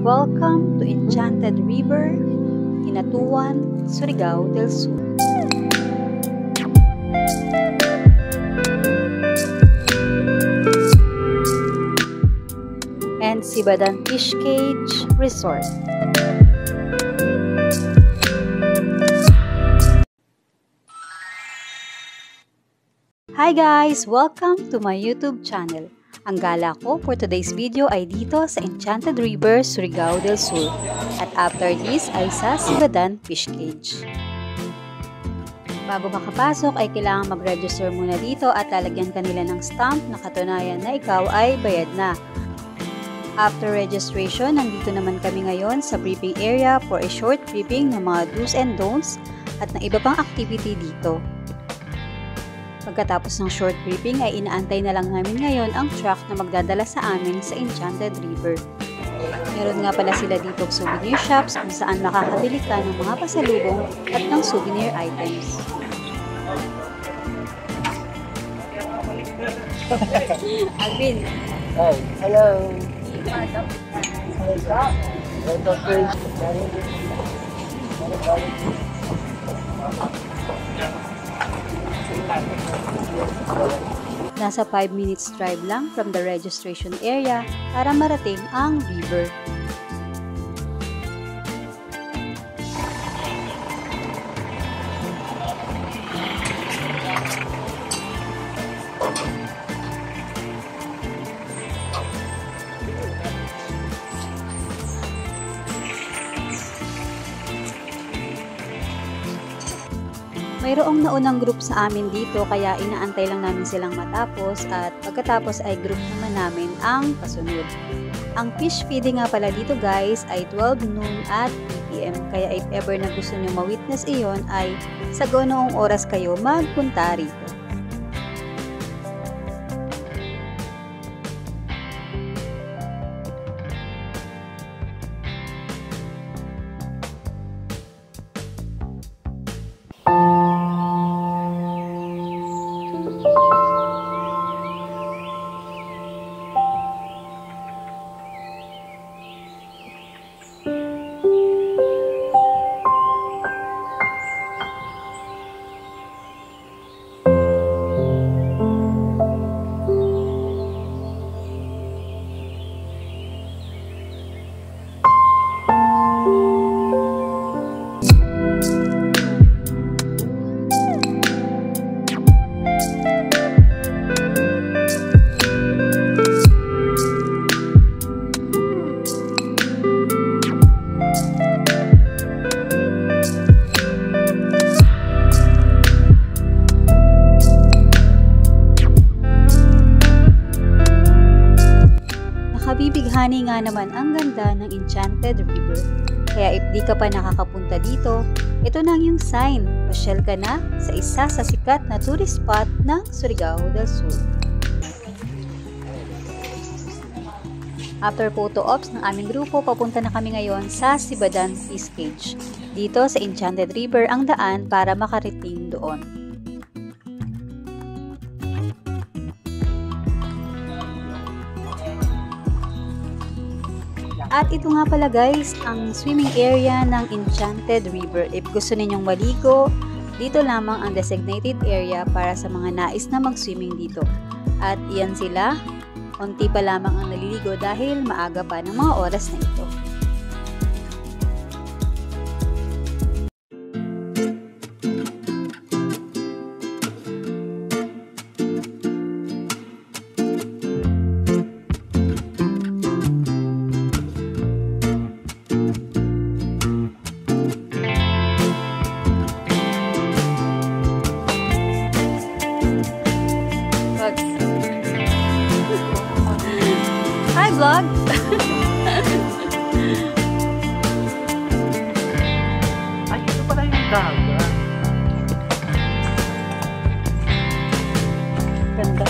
Welcome to Enchanted River, Hinatuan, Surigao del Sur. And Sibadan Fish Cage Resort. Hi guys! Welcome to my YouTube channel. Ang gala ko for today's video ay dito sa Enchanted River, Surigao del Sur. At after this ay sa Sibadan Fish Cage. Bago makapasok ay kailangan mag-register muna dito at lalagyan kanila ng stamp na katunayan na ikaw ay bayad na. After registration, nandito naman kami ngayon sa briefing area for a short briefing ng mga do's and don'ts at ng iba pang activity dito. Pagkatapos ng short briefing ay inaantay na lang namin ngayon ang truck na magdadala sa amin sa Enchanted River. Meron nga pala sila dito souvenir shops kung saan makakabili ka ng mga pasalubong at ng souvenir items. Alvin. Hi. Hello. Nasa 5 minutes drive lang from the registration area para marating ang river. Mayroong naunang group sa amin dito kaya inaantay lang namin silang matapos at pagkatapos ay group naman namin ang kasunod. Ang fish feeding nga pala dito guys ay 12 noon at 3 PM kaya if ever na gusto nyo ma-witness iyon ay sa ganoong oras kayo magpunta rito. Nakabibighani nga naman ang ganda ng Enchanted River. Kaya if di ka pa nakakapunta dito, ito na yung sign. Pasyal ka na sa isa sa sikat na tourist spot ng Surigao del Sur. After photo ops ng aming grupo, papunta na kami ngayon sa Sibadan Fish Cage. Dito sa Enchanted River ang daan para makarating doon. At ito nga pala guys, ang swimming area ng Enchanted River. If gusto ninyong maligo, dito lamang ang designated area para sa mga nais na mag-swimming dito. At iyan sila, konti pa lamang ang naliligo dahil maaga pa ng mga oras na ito. Hi vlog! Ay, ito pala yung dagat. Ganda.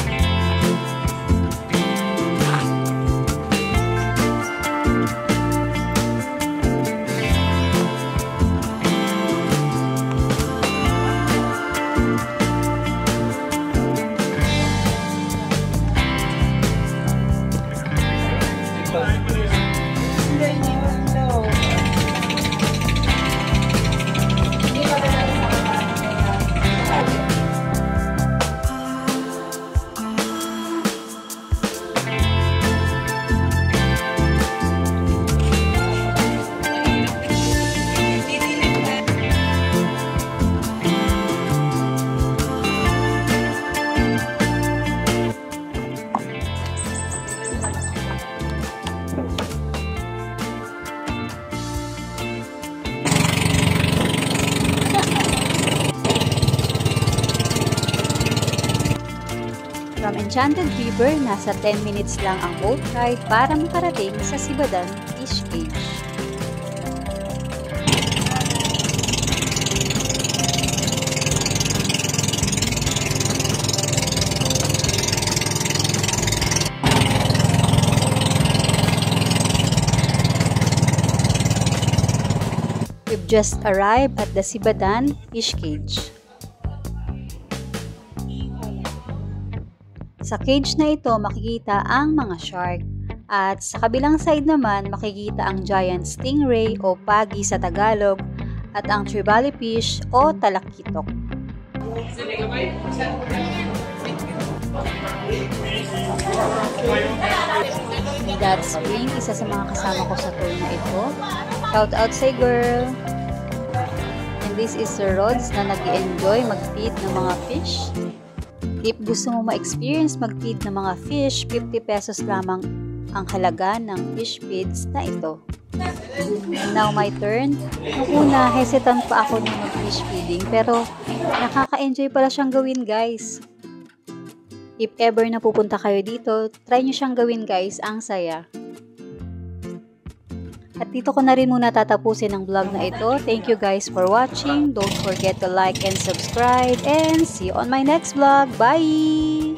Enchanted River, nasa 10 minutes lang ang boat ride para makarating sa Sibadan Fish Cage. We've just arrived at the Sibadan Fish Cage. Sa cage na ito makikita ang mga shark at sa kabilang side naman makikita ang giant stingray o pagi sa Tagalog at ang trevally fish o talakitok. That's Spring, isa sa mga kasama ko sa tour na ito. Shout out say girl! And this is Sir Rods na nag-enjoy mag-feed ng mga fish. If gusto mo ma-experience mag-feed ng mga fish, 50 pesos lamang ang halaga ng fish feeds na ito. Now my turn. Noong una, hesitant pa ako ng mag-fish feeding pero nakaka-enjoy pala siyang gawin guys. If ever na pupunta kayo dito, try nyo siyang gawin guys, ang saya. At dito ko na rin muna tatapusin ang vlog na ito. Thank you guys for watching. Don't forget to like and subscribe and see you on my next vlog. Bye!